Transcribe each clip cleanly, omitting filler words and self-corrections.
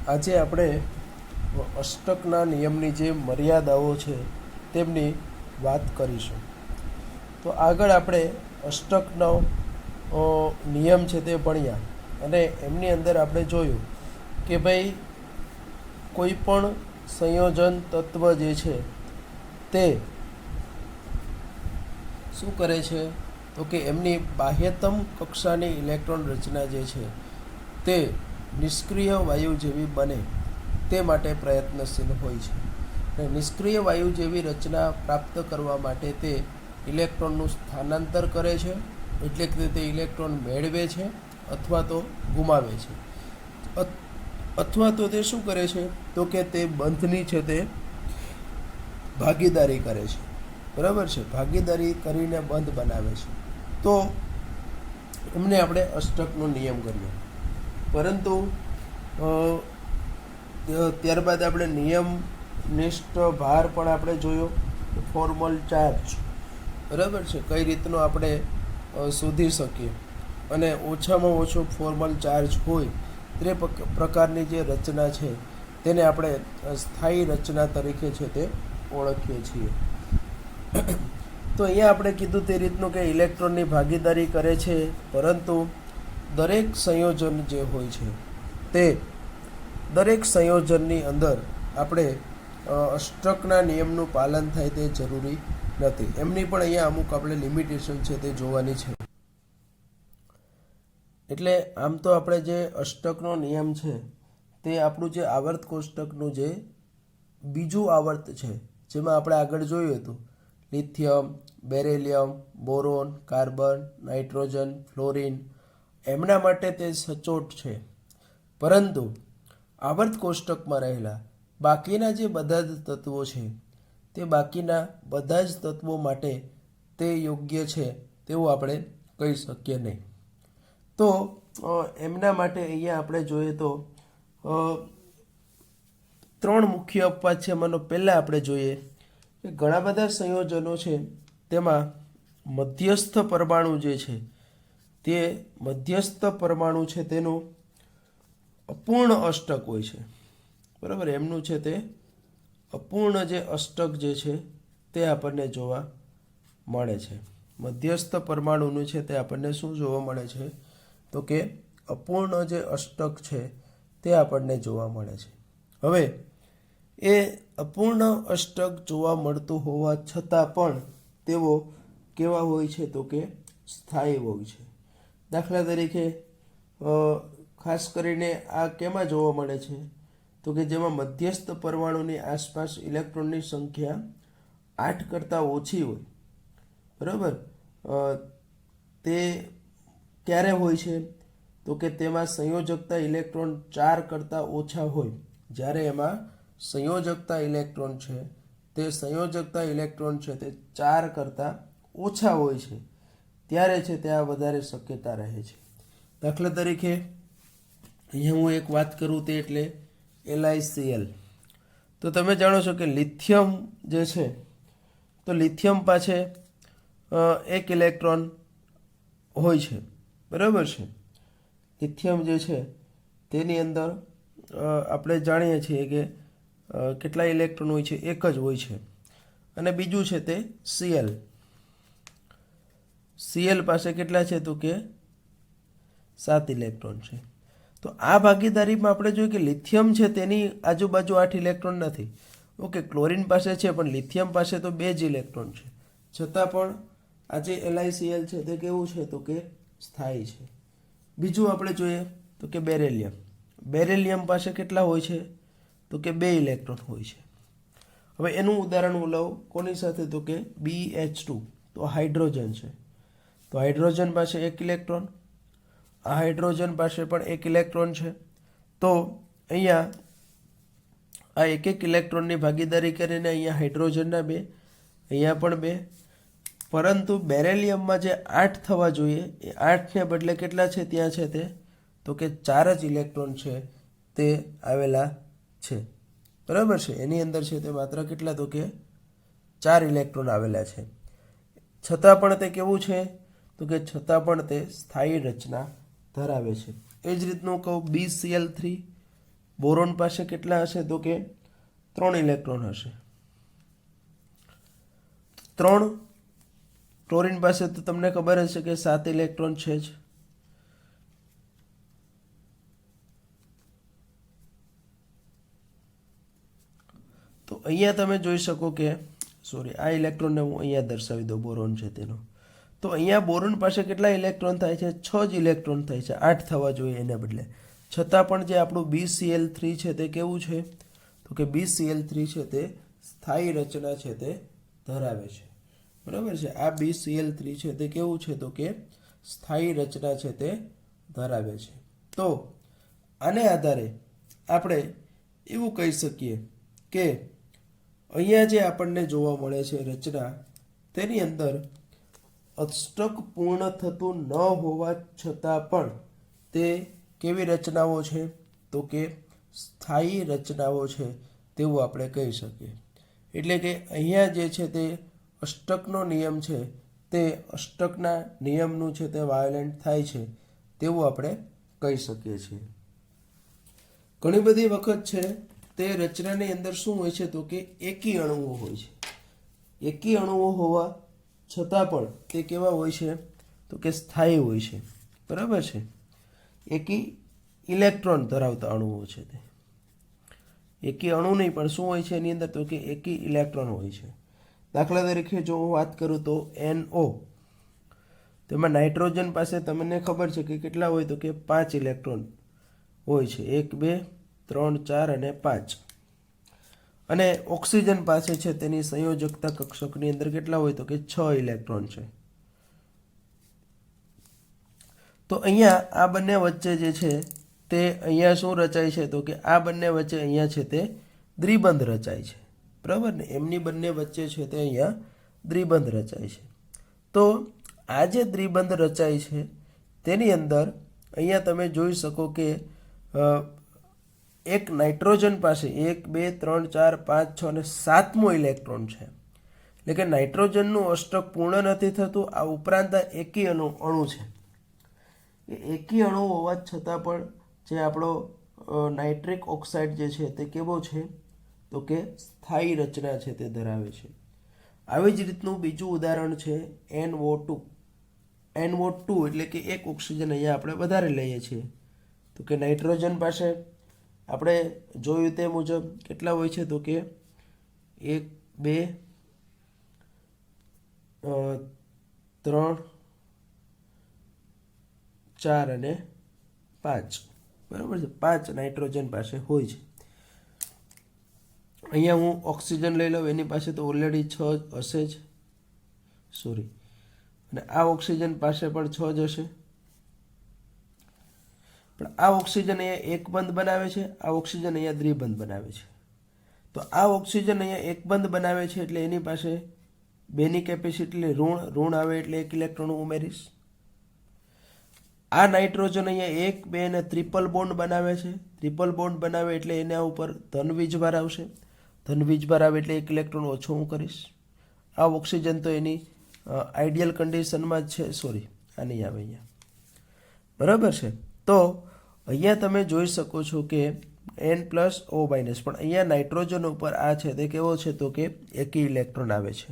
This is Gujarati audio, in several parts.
આજે આપણે અષ્ટકના નિયમની જે મર્યાદાઓ છે તેમની વાત કરીશું. તો આગળ આપણે અષ્ટકનો નિયમ છે તે ભણ્યા અને એમની અંદર આપણે જોયું કે ભાઈ કોઈ પણ સંયોજન તત્વ જે છે તે શું કરે છે તો કે એમની બાહ્યતમ કક્ષાની ઇલેક્ટ્રોન રચના જે છે તે નિષ્ક્રિય વાયુ જેવી બને તે માટે પ્રયત્નશીલ હોય છે. અને નિષ્ક્રિય વાયુ જેવી રચના પ્રાપ્ત કરવા માટે તે ઇલેક્ટ્રોનનું સ્થાનાંતર કરે છે, એટલે કે તે ઇલેક્ટ્રોન મેળવે છે અથવા તો ગુમાવે છે, અથવા તો તે શું કરે છે તો કે તે બંધની છે તે ભાગીદારી કરે છે. બરાબર છે, ભાગીદારી કરીને બંધ બનાવે છે. તો એમને આપણે અષ્ટકનો નિયમ કર્યો. પરંતુ ત્યારબાદ આપણે નિયમનિષ્ઠ ભાર પણ આપણે જોયો, ફોર્મલ ચાર્જ. બરાબર છે, કઈ રીતનો આપણે શોધી શકીએ અને ઓછામાં ઓછો ફોર્મલ ચાર્જ હોય તે પ્રકારની જે રચના છે તેને આપણે સ્થાયી રચના તરીકે છે તે ઓળખીએ છીએ. તો અહીંયા આપણે કીધું તે રીતનું કે ઇલેક્ટ્રોનની ભાગીદારી કરે છે, પરંતુ દરેક સંયોજન જે હોય છે તે દરેક સંયોજનની અંદર આપણે અષ્ટકના નિયમનું પાલન થાય તે જરૂરી નથી. એમની પણ અહીંયા અમુક આપણે લિમિટેશન છે તે જોવાની છે. એટલે આમ તો આપણે જે અષ્ટકનો નિયમ છે તે આપણું જે આવર્ત કોષ્ટકનું જે બીજું આવર્ત છે, જેમાં આપણે આગળ જોયું હતું lithium, beryllium, boron, carbon, nitrogen, fluorine, એમના માટે તે સચોટ છે. પરંતુ આવર્ત કોષ્ટકમાં રહેલા બાકીના જે બધા જ તત્વો છે તે બાકીના બધા જ તત્વો માટે તે યોગ્ય છે તેવું આપણે કહી શકીએ નહીં. તો એમના માટે અહીંયા આપણે જોઈએ તો ત્રણ મુખ્ય અપવાદ છે. એમાંનો પહેલાં આપણે જોઈએ કે ઘણા બધા સંયોજનો છે તેમાં મધ્યસ્થ પરમાણુ જે છે તે મધ્યસ્થ પરમાણુ છે તેનું અપૂર્ણ અષ્ટક હોય છે. બરાબર, એમનું છે તે અપૂર્ણ જે અષ્ટક જે છે તે આપણને જોવા મળે છે. મધ્યસ્થ પરમાણુનું છે તે આપણને શું જોવા મળે છે તો કે અપૂર્ણ જે અષ્ટક છે તે આપણને જોવા મળે છે. હવે એ અપૂર્ણ અષ્ટક જોવા મળતું હોવા છતાં પણ તેઓ કેવા હોય છે તો કે સ્થાયી હોય છે. દાખલા તરીકે ખાસ કરીને આ કેમાં જોવા મળે છે તો કે જેમાં મધ્યસ્થ પરમાણુની આસપાસ ઇલેક્ટ્રોનની સંખ્યા 8 કરતાં ઓછી હોય. બરાબર, તે ક્યારે હોય છે તો કે તેમાં સંયોજકતા ઇલેક્ટ્રોન 4 કરતાં ઓછા હોય. જ્યારે એમાં સંયોજકતા ઇલેક્ટ્રોન છે તે સંયોજકતા ઇલેક્ટ્રોન છે તે 4 કરતાં ઓછા હોય છે, ત્યારે છે ત્યાં વધારે શક્યતા રહે છે. દાખલા તરીકે અહીંયા હું એક વાત કરું તે એટલે LiCl. તો તમે જાણો છો કે લિથિયમ જે છે તો લિથિયમ પાસે 1 ઇલેક્ટ્રોન હોય છે. બરાબર છે, લિથિયમ જે છે તેની અંદર આપણે જાણીએ છીએ કે કેટલા ઇલેક્ટ્રોન હોય છે, 1 જ હોય છે. અને બીજું છે તે Cl પાસે કેટલા છે તો કે 7 ઇલેક્ટ્રોન છે. તો આ ભાગીદારીમાં આપણે જોઈએ કે લિથિયમ છે તેની આજુબાજુ 8 ઇલેક્ટ્રોન નથી. ઓકે, ક્લોરિન પાસે છે પણ લિથિયમ પાસે તો 2 જ ઇલેક્ટ્રોન છે, છતાં પણ આ જે LiCl છે તે કેવું છે તો કે સ્થાયી છે. બીજું આપણે જોઈએ તો કે બેરેલિયમ પાસે કેટલા હોય છે તો કે 2 ઇલેક્ટ્રોન હોય છે. હવે એનું ઉદાહરણ હું લઉં કોની સાથે તો કે BH2, તો હાઇડ્રોજન છે. તો હાઇડ્રોજન પાસે 1 ઇલેક્ટ્રોન, આ હાઇડ્રોજન પાસે પણ 1 ઇલેક્ટ્રોન છે. તો અહીંયા આ 1 ઇલેક્ટ્રોનની ભાગીદારી કરીને અહીંયા હાઇડ્રોજનના 2, અહીંયા પણ 2. પરંતુ બેરેલિયમમાં જે 8 થવા જોઈએ એ 8ને બદલે કેટલા છે ત્યાં છે તે તો કે 4 જ ઇલેક્ટ્રોન છે તે આવેલા છે. બરાબર છે, એની અંદર છે તે માત્ર કેટલા તો કે 4 ઇલેક્ટ્રોન આવેલા છે. છતાં પણ તે કેવું છે તો કે છતાં પણ તે સ્થાયી રચના ધરાવે છે. એ જ રીતનું કહું BCl3, બોરોન પાસે કેટલા હશે તો કે 3 ઇલેક્ટ્રોન હશે. 3. ક્લોરીન પાસે તો તમને ખબર હશે કે 7 ઇલેક્ટ્રોન છે જ. તો અહીંયા તમે જોઈ શકો કે આ ઇલેક્ટ્રોનને હું અહીંયા દર્શાવી દઉં, બોરોન છે તેનો. તો અહીંયા બોરોન પાસે કેટલા ઇલેક્ટ્રોન થાય છે? 6 જ ઇલેક્ટ્રોન થાય છે, 8 થવા જોઈએ એના બદલે. છતાં પણ જે આપણું BCl3 છે તે કેવું છે તો કે BCl3 છે તે સ્થાયી રચના છે તે ધરાવે છે. બરાબર છે. આ BCl3 છે તે કેવું છે તો કે સ્થાયી રચના છે તે ધરાવે છે. તો આને આધારે આપણે એવું કહી શકીએ કે અહીંયા જે આપણને જોવા મળે છે રચના, તેની અંદર અષ્ટક પૂર્ણ થતું ન હોવા છતાં પણ તે કેવી રચનાઓ છે તો કે સ્થાયી રચનાઓ છે તેવું આપણે કહી શકીએ. એટલે કે અહીંયા જે છે તે અષ્ટકનો નિયમ છે તે અષ્ટકના નિયમનું છે તે વાયોલેન્ટ થાય છે તેવું આપણે કહી શકીએ છીએ. ઘણી બધી વખત છે તે રચનાની અંદર શું હોય છે તો કે એકી અણુઓ હોય છે. એકી અણુઓ હોવા છતાં પણ તે કેવા હોય છે તો કે સ્થાયી હોય છે. બરાબર છે. એકી ઇલેક્ટ્રોન ધરાવતા અણુઓ છે તે. એકી અણુ નહીં પણ શું હોય છે એની અંદર તો કે એકી ઇલેક્ટ્રોન હોય છે. દાખલા તરીકે જો હું વાત કરું તો NO, તેમાં નાઇટ્રોજન પાસે તમને ખબર છે કે કેટલા હોય તો કે 5 ઇલેક્ટ્રોન હોય છે. 1 2 3 4 અને 5. અને ઓક્સિજન પાસે છે તેની સંયોજકતા કક્ષકની અંદર કેટલા હોય તો કે 6 ઇલેક્ટ્રોન છે. તો અહીંયા આ બંને વચ્ચે જે છે તે અહીંયા શું રચાય છે તો કે આ બંને વચ્ચે અહીંયા છે તે દ્વિબંધ રચાય છે. બરાબર ને? એમની બંને વચ્ચે છે તે અહીંયા દ્વિબંધ રચાય છે. તો આ જે દ્વિબંધ રચાય છે તેની અંદર અહીંયા તમે જોઈ શકો કે એક નાઇટ્રોજન પાસે 1 2 3 4 5 6 અને 7મો ઇલેક્ટ્રોન છે. એટલે કે નાઇટ્રોજનનું અષ્ટક પૂર્ણ નથી થતું. આ ઉપરાંત એકી અણુ છે. એ એકી અણુ હોવા છતાં પણ જે આપણો નાઇટ્રિક ઓક્સાઇડ જે છે તે કેવો છે તો કે સ્થાયી રચના છે તે ધરાવે છે. આવી જ રીતનું બીજું ઉદાહરણ છે NO2. NO2 એટલે કે એક ઓક્સિજન અહીંયા આપણે વધારે લઈએ છીએ. તો કે નાઇટ્રોજન પાસે આપણે જોયું તે મુજબ કેટલા હોય છે તો કે 1 2 3 4 અને 5. બરાબર છે. 5 નાઇટ્રોજન પાસે હોય છે. અહીંયા હું ઓક્સિજન લઈ લઉં, એની પાસે તો ઓલરેડી 6 હશે જ. અને આ ઓક્સિજન પાસે પણ 6 જ હશે. પણ આ ઓક્સિજન અહીંયા એક બંધ બનાવે છે, આ ઓક્સિજન અહીંયા દ્વિબંધ બનાવે છે. તો આ ઓક્સિજન અહીંયા એક બંધ બનાવે છે એટલે એની પાસે 2ની કેપેસિટી ઋણ આવે એટલે 1 ઇલેક્ટ્રોન ઉમેરીશ. આ નાઇટ્રોજન અહીંયા 1 2 અને ટ્રિપલ બોન્ડ બનાવે છે. ટ્રિપલ બોન્ડ બનાવે એટલે એના ઉપર ધન વીજભાર આવશે. ધન વીજભાર આવે એટલે 1 ઇલેક્ટ્રોન ઓછો હું કરીશ. આ ઓક્સિજન તો એની આઈડિયલ કન્ડિશનમાં જ છે. આ નહીં આવે અહીંયા. બરાબર છે. તો અહીંયા તમે જોઈ શકો છો કે N+O- પણ અહીંયા નાઇટ્રોજન ઉપર આ છે તે કેવો છે તો કે એકી ઇલેક્ટ્રોન આવે છે.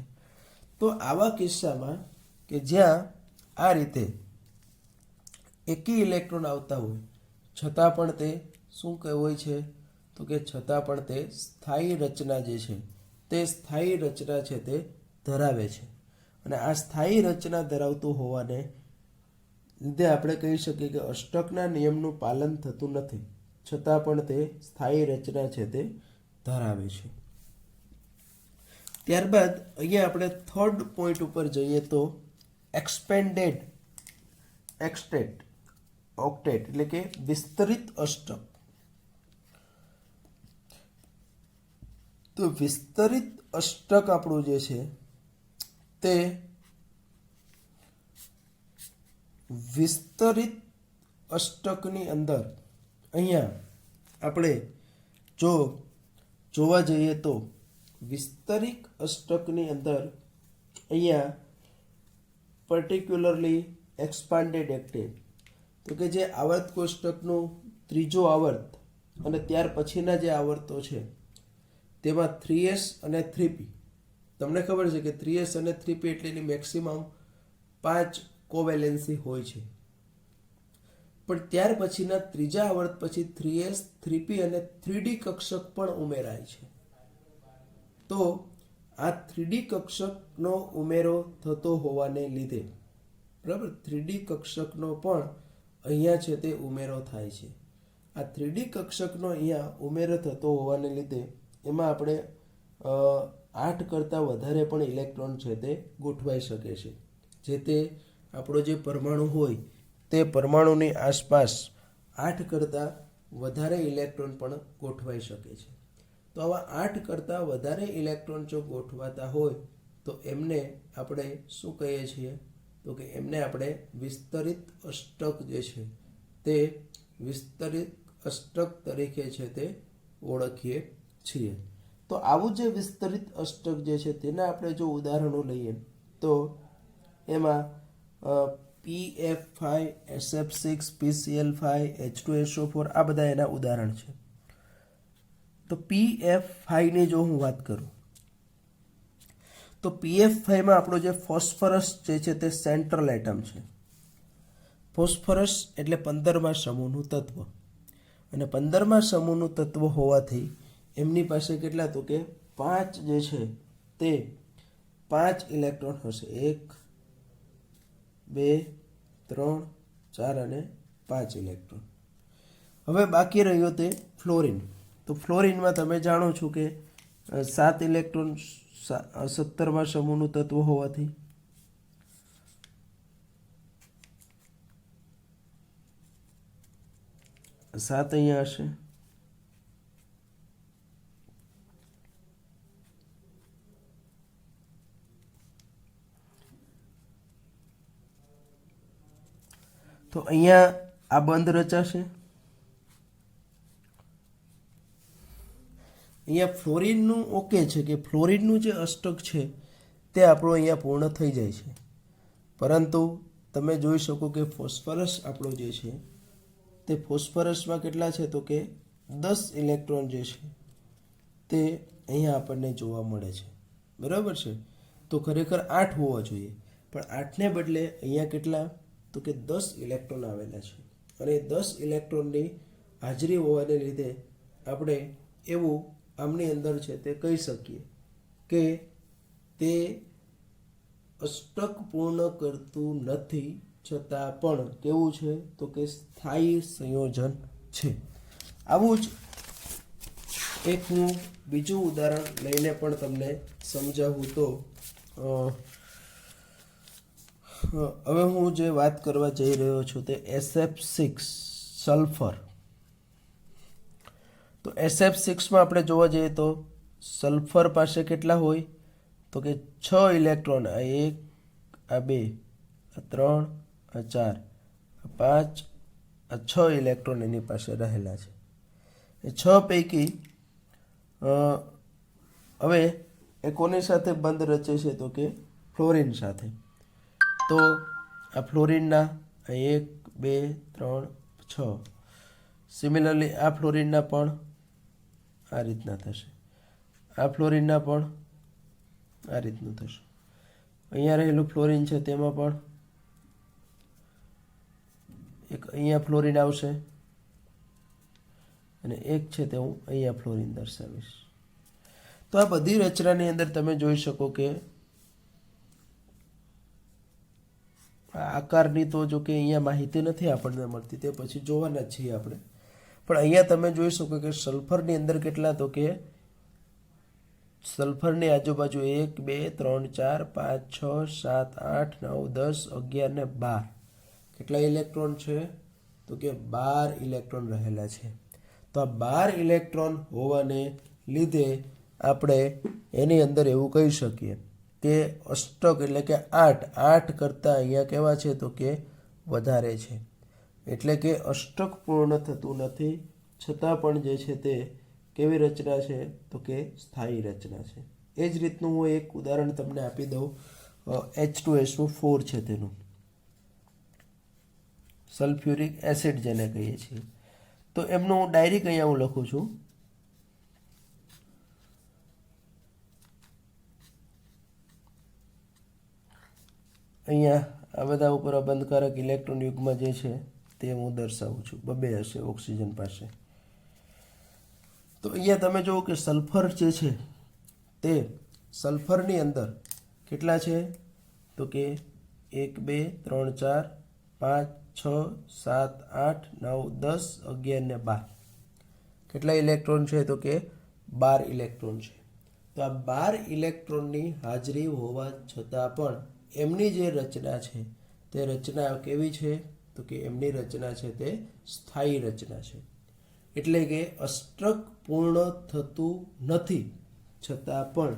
તો આવા કિસ્સામાં કે જ્યાં આ રીતે એકી ઇલેક્ટ્રોન આવતા હોય છતાં પણ તે શું હોય છે તો કે છતાં પણ તે સ્થાયી રચના જે છે તે સ્થાયી રચના છે તે ધરાવે છે. અને આ સ્થાયી રચના ધરાવતું હોવાને લીધે આપણે કહી શકીએ કે અષ્ટકના નિયમનું પાલન થતું નથી, છતાં પણ તે સ્થાયી રચના છે તે ધરાવે છે. ત્યારબાદ અહીંયા આપણે થર્ડ પોઈન્ટ ઉપર જઈએ તો એક્સપેન્ડેડ ઓક્ટેટ એટલે કે વિસ્તરિત અષ્ટક. તો વિસ્તરિત અષ્ટક આપણું જે છે તે વિસ્તરિત અષ્ટકની અંદર અહીંયા આપણે જો જોવા જઈએ તો વિસ્તરિત અષ્ટકની અંદર અહીંયા પર્ટિક્યુલરલી એક્સપાન્ડેડ ઓક્ટેટ તો કે જે આવર્ત કોષ્ટકનું ત્રીજો આવર્ત અને ત્યાર પછીના જે આવર્તો છે તેમાં 3s અને 3p. તમને ખબર છે કે 3s અને 3p એટલે એની મેક્સિમમ 5 કોવેલેન્સી હોય છે. પણ ત્યાર પછીના ત્રીજા આવર્ત પછી 3s 3p અને 3d કક્ષક પણ ઉમેરાય છે. તો આ 3d કક્ષકનો ઉમેરો થતો હોવાને લીધે, બરાબર, 3d કક્ષકનો પણ અહીંયા છે તે ઉમેરો થાય છે. આ 3d કક્ષકનો અહીંયા ઉમેરો થતો હોવાને લીધે એમાં આપણે 8 કરતાં વધારે પણ ઇલેક્ટ્રોન છે તે ગોઠવાઈ શકે છે. જે તે આપણો જે પરમાણુ હોય તે પરમાણુની આસપાસ 8 કરતાં વધારે ઇલેક્ટ્રોન પણ ગોઠવાઈ શકે છે. તો આવા 8 કરતાં વધારે ઇલેક્ટ્રોન જો ગોઠવાતા હોય તો એમને આપણે શું કહીએ છીએ? તો કે એમને આપણે વિસ્તરિત અષ્ટક જે છે તે વિસ્તરિત અષ્ટક તરીકે છે તે ઓળખીએ છીએ. તો આવું જે વિસ્તરિત અષ્ટક જે છે તેના આપણે જો ઉદાહરણો લઈએ તો એમાં PF5, SF6, PCl5, H2SO4 આ બધા એના ઉદાહરણ છે. તો PF5 ની જો હું વાત કરું તો PF5માં આપણો જે ફોસ્ફરસ જે છે તે સેન્ટ્રલ એટમ છે. ફોસ્ફરસ એટલે 15મા સમૂહનું તત્વ, અને 15મા સમૂહનું તત્વ હોવાથી એમની પાસે કેટલા? તો કે 5 જે છે તે 5 ઇલેક્ટ્રોન હશે. 1 2 3 4 અને 5 ઇલેક્ટ્રોન. હવે બાકી રહ્યો તે ફ્લોરિન. તો ફ્લોરિનમાં તમે જાણો છો કે 7 ઇલેક્ટ્રોન 17મા સમૂહનું તત્વ હોવાથી 7 અહીંયા હશે. તો અહીંયા આ બંધ રચાશે. અહીંયા ફ્લોરિનનું ઓકે છે કે ફ્લોરિનનું જે અષ્ટક છે તે આપણો અહીંયા પૂર્ણ થઈ જાય છે. પરંતુ તમે જોઈ શકો કે ફોસ્ફરસ આપણો જે છે તે ફોસ્ફરસમાં કેટલા છે? તો કે 10 ઇલેક્ટ્રોન જે છે તે અહીંયા આપણને જોવા મળે છે. બરાબર છે. તો ખરેખર 8 હોવા જોઈએ, પણ 8ને બદલે અહીંયા કેટલા? તો કે 10 ઇલેક્ટ્રોન આવેલા છે. અને 10 ઇલેક્ટ્રોનની હાજરી હોવાને લીધે આપણે એવું આમની અંદર છે તે કહી શકીએ કે તે અષ્ટક પૂર્ણ કરતું નથી, છતાં પણ કેવું છે? તો કે સ્થાયી સંયોજન છે. આવું જ એક હું બીજું ઉદાહરણ લઈને પણ તમને સમજાવું. તો હવે હું જે વાત કરવા જઈ રહ્યો છું તે SF6 સલ્ફર. તો SF6માં આપણે જોવા જઈએ તો સલ્ફર પાસે કેટલા હોય? તો કે 6 ઇલેક્ટ્રોન. આ 1, આ 2, આ 3, આ 4, આ 5, આ 6 ઇલેક્ટ્રોન એની પાસે રહેલા છે. એ 6 પૈકી હવે એ કોની સાથે બંધ રચે છે? તો કે ફ્લોરિન સાથે. તો આ ફ્લોરિનના 1 2 3 6. સિમિલરલી આ ફ્લોરિનના પણ આ રીતના થશે. આ ફ્લોરિનના પણ આ રીતનું થશે. અહીંયા રહેલું ફ્લોરિન છે તેમાં પણ એક અહીંયા ફ્લોરિન આવશે અને એક છે તે હું અહીંયા ફ્લોરિન દર્શાવીશ. તો આ બધી રચનાની અંદર તમે જોઈ શકો કે આકારની તો જો કે અહીંયા માહિતી નથી આપણને મળતી, તે પછી જોવાના જ છીએ આપણે. પણ અહીંયા તમે જોઈ શકો કે સલ્ફરની અંદર કેટલા? તો કે સલ્ફરની આજુબાજુ 1 2 3 4 5 6 7 8 9 10 11 ને 12 કેટલા ઇલેક્ટ્રોન છે? તો કે 12 ઇલેક્ટ્રોન રહેલા છે. તો આ 12 ઇલેક્ટ્રોન હોવાને લીધે આપણે એની અંદર એવું કહી શકીએ કે અષ્ટક એટલે કે 8 કરતાં અહીંયા કેવા છે? તો કે વધારે છે. એટલે કે અષ્ટક પૂર્ણ થતું નથી, છતાં પણ જે છે તે કેવી રચના છે? તો કે સ્થાયી રચના છે. એ જ રીતનું હું એક ઉદાહરણ તમને આપી દઉં. H2SO4 છે તેનું, સલ્ફ્યુરિક એસિડ જેને કહીએ છીએ. તો એમનું ડાયરેક્ટ અહીંયા હું લખું છું. અહીંયા આ બધા ઉપર બંધકારક ઇલેક્ટ્રોન યુગ્મ જે છે તે હું દર્શાવું છું. બબે હશે ઓક્સિજન પાસે. તો અહીંયા તમે જુઓ કે સલ્ફર જે છે તે સલ્ફરની અંદર કેટલા છે તો કે 1 2 3 4 5 6 7 8 9 10 11 ને 12 કેટલા ઇલેક્ટ્રોન છે તો કે 12 ઇલેક્ટ્રોન છે. તો આ 12 ઇલેક્ટ્રોનની હાજરી હોવા છતાં પણ એમની જે રચના છે તે રચના કેવી છે તો કે એમની રચના છે તે સ્થાયી રચના છે. એટલે કે અષ્ટક પૂર્ણ થતું નથી છતાં પણ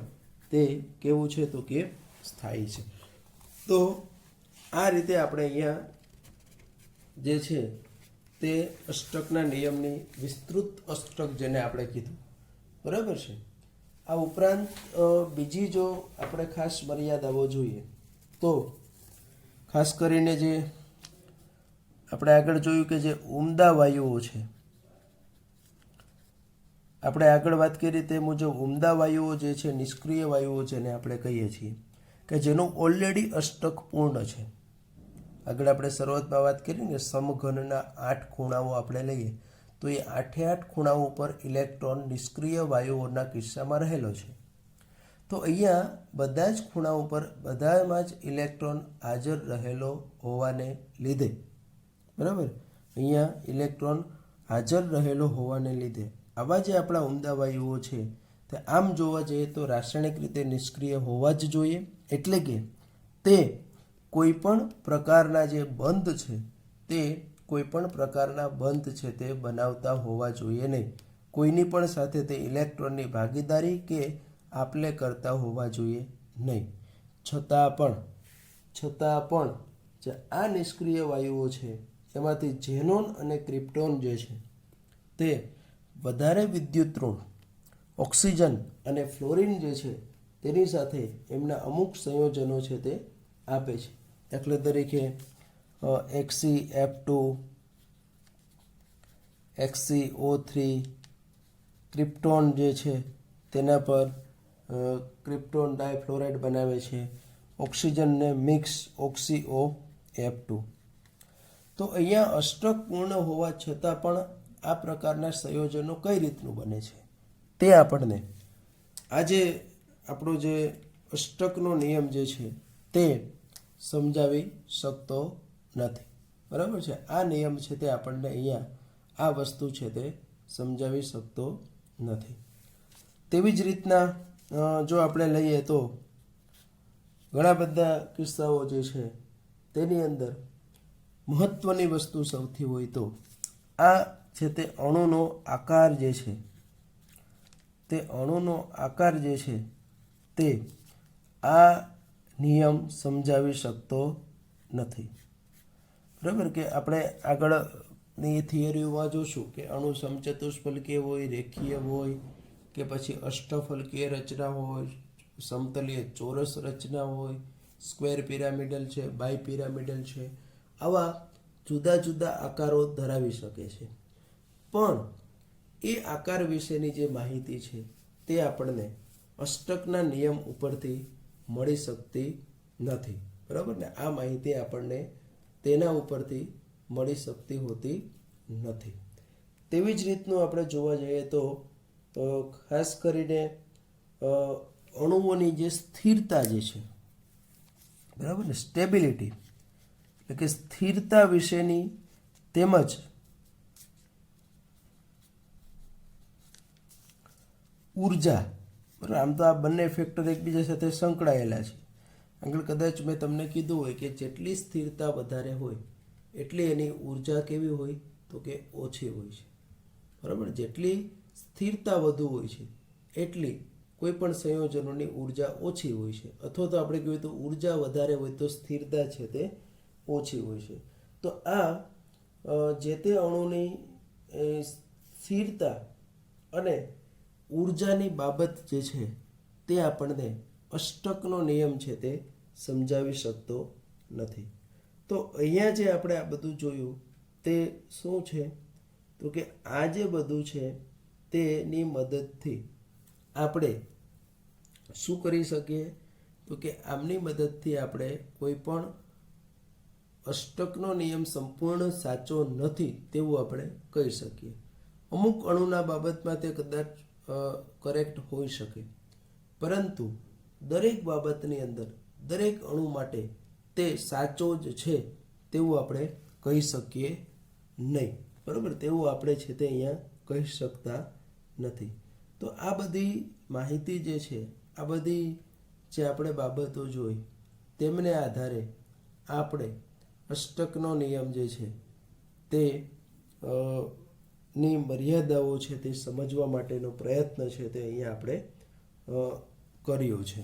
તે કેવું છે તો કે સ્થાયી છે. તો આ રીતે આપણે અહીંયા જે છે તે અષ્ટકના નિયમની વિસ્તૃત અષ્ટક જેને આપણે કીધું, બરાબર છે. આ ઉપરાંત બીજી જો આપણે ખાસ મર્યાદાઓ જોઈએ તો ખાસ કરીને જે આપણે આગળ જોયું કે જે ઉમદા વાયુઓ છે, આપણે આગળ વાત કરી તે મુજબ ઉમદા વાયુઓ જે છે નિષ્ક્રિય વાયુઓ જેને આપણે કહીએ છીએ કે જેનું ઓલરેડી અષ્ટક પૂર્ણ છે. આગળ આપણે શરૂઆતમાં વાત કરી કે સમઘનના 8 ખૂણાઓ આપણે લઈએ તો એ 8 ખૂણાઓ ઉપર ઇલેક્ટ્રોન નિષ્ક્રિય વાયુઓના કિસ્સામાં રહેલો છે. તો અહીંયા બધા જ ખૂણા ઉપર બધામાં જ ઇલેક્ટ્રોન હાજર રહેલો હોવાને લીધે, બરાબર, અહીંયા ઇલેક્ટ્રોન હાજર રહેલો હોવાને લીધે આવા જે આપણા ઉમદા વાયુઓ છે તે આમ જોવા જઈએ તો રાસાયણિક રીતે નિષ્ક્રિય હોવા જ જોઈએ. એટલે કે તે કોઈ પણ પ્રકારના જે બંધ છે તે કોઈ પણ પ્રકારના બંધ છે તે બનાવતા હોવા જોઈએ નહીં. કોઈની પણ સાથે તે ઇલેક્ટ્રોનની ભાગીદારી કે આપલે કરતા હોવા જોઈએ નહીં. છતાં પણ જે આ નિષ્ક્રિય વાયુઓ છે એમાંથી ઝેનોન અને ક્રિપ્ટોન જે છે તે વધારે વિદ્યુત ઋણ ઓક્સિજન અને ફ્લોરિન જે છે તેની સાથે એમના અમુક સંયોજનો છે તે આપે છે. દાખલા તરીકે HCF2, HCO3, ક્રિપ્ટોન જે છે તેના પર ક્રિપ્ટોન ડાયફ્લોરાઇડ બનાવે છે. ઓક્સિજનને મિક્સ OxyOF2. તો અહીંયા અષ્ટક પૂર્ણ હોવા છતાં પણ આ પ્રકારના સંયોજનો કઈ રીતનું બને છે તે આપણને આજે આપણો જે અષ્ટકનો નિયમ જે છે તે સમજાવી શકતો નથી, બરાબર છે. આ નિયમ છે તે આપણને અહીંયા આ વસ્તુ છે તે સમજાવી શકતો નથી. તેવી જ રીતના જો આપણે લઈએ તો ઘણા બધા કિસ્સાઓ જે છે તેની અંદર મહત્વની વસ્તુ સૌથી હોય તો આ છે તે અણુનો આકાર જે છે તે આ નિયમ સમજાવી શકતો નથી, બરાબર. કે આપણે આગળની થિયરીઓમાં જોશું કે અણુ સમચતુષ્ફલકીય હોય, રેખીય હોય કે પછી અષ્ટફલકીય રચના હોય, સમતલીય ચોરસ રચના હોય, સ્ક્વેર પિરામિડલ છે, બાય પિરામિડલ છે, આવા જુદા જુદા આકારો ધરાવી શકે છે. પણ એ આકાર વિશેની જે માહિતી છે તે આપણને અષ્ટકના નિયમ ઉપરથી મળી શકતી નથી, બરાબર ને. આ માહિતી આપણને તેના ઉપરથી મળી શકતી હોતી નથી. તેવી જ રીતનું આપણે જોવા જઈએ તો ખાસ કરીને અણુઓની જે સ્થિરતા જે છે, બરાબર ને, સ્ટેબિલિટી એટલે કે સ્થિરતા વિશેની તેમજ ઉર્જા, બરાબર. આમ તો આ બંને ફેક્ટર એકબીજા સાથે સંકળાયેલા છે. આગળ કદાચ મેં તમને કીધું હોય કે જેટલી સ્થિરતા વધારે હોય એટલી એની ઉર્જા કેવી હોય તો કે ઓછી હોય છે, બરાબર. જેટલી સ્થિરતા વધુ હોય છે એટલી કોઈ પણ સંયોજનોની ઉર્જા ઓછી હોય છે. અથવા તો આપણે કહીએ તો ઉર્જા વધારે હોય તો સ્થિરતા છે તે ઓછી હોય છે. તો આ જે તે અણુની સ્થિરતા અને ઉર્જાની બાબત જે છે તે આપણને અષ્ટકનો નિયમ છે તે સમજાવી શકતો નથી. તો અહીંયા જે આપણે આ બધું જોયું તે શું છે તો કે આ જે બધું છે તેની મદદથી આપણે શું કરી શકીએ? તો કે આમની મદદથી આપણે કોઈ પણ અષ્ટકનો નિયમ સંપૂર્ણ સાચો નથી તેવું આપણે કહી શકીએ. અમુક અણુના બાબતમાં તે કદાચ કરેક્ટ હોઈ શકે, પરંતુ દરેક બાબતની અંદર દરેક અણુ માટે તે સાચો જ છે તેવું આપણે કહી શકીએ નહીં. બરાબર, તેવું આપણે છે તે અહીંયા કહી શકતા નથી. તો આ બધી માહિતી જે છે, આ બધી જે આપણે બાબતો જોઈ, તેમને આધારે આપણે અષ્ટકનો નિયમ જે છે તે ની મર્યાદાઓ છે તે સમજવા માટેનો પ્રયત્ન છે તે અહીંયા આપણે કર્યો છે.